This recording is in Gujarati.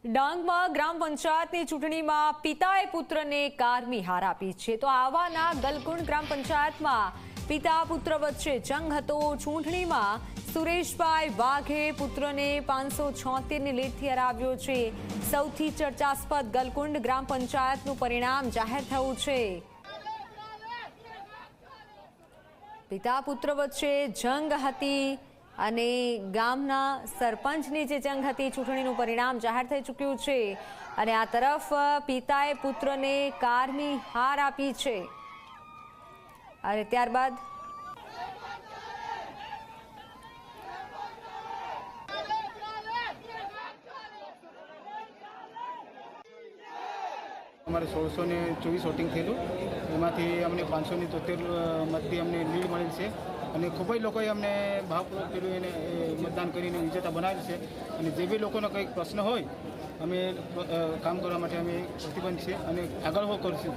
ડાંગમાં ગ્રામ પંચાયતની ચૂંટણીમાં પિતાએ પુત્રને કારમી હાર આપી છે તો આવાના ગલકુંડ ગ્રામ પંચાયતમાં પિતા પુત્ર વચ્ચે જંગ હતો। ચૂંટણીમાં સુરેશભાઈ વાઘે પુત્રને 576ની લીડથી હરાવ્યો છે। સૌથી ચર્ચાસ્પદ ગલકુંડ ગ્રામ પંચાયતનું પરિણામ જાહેર થયું છે। પિતા પુત્ર વચ્ચે જંગ હતી અને ગામના સરપંચની જે જંગ હતી ચૂંટણીનું પરિણામ જાહેર થઈ ચૂક્યું છે અને આ તરફ પિતાએ પુત્રને કારમી હાર આપી છે અને ત્યારબાદ અમારે 1624 વોટિંગ થયેલું, એમાંથી અમને 573 મતથી અમને લીડ મળેલ છે અને ખૂબ જ લોકોએ અમને ભાવપૂર્વક પેલું એને મતદાન કરીને વિજેતા બનાવેલ છે અને જે બી લોકોનો કંઈક પ્રશ્ન હોય અમે કામ કરવા માટે અમે પ્રતિબદ્ધ છીએ અને આગળ હો કરશું।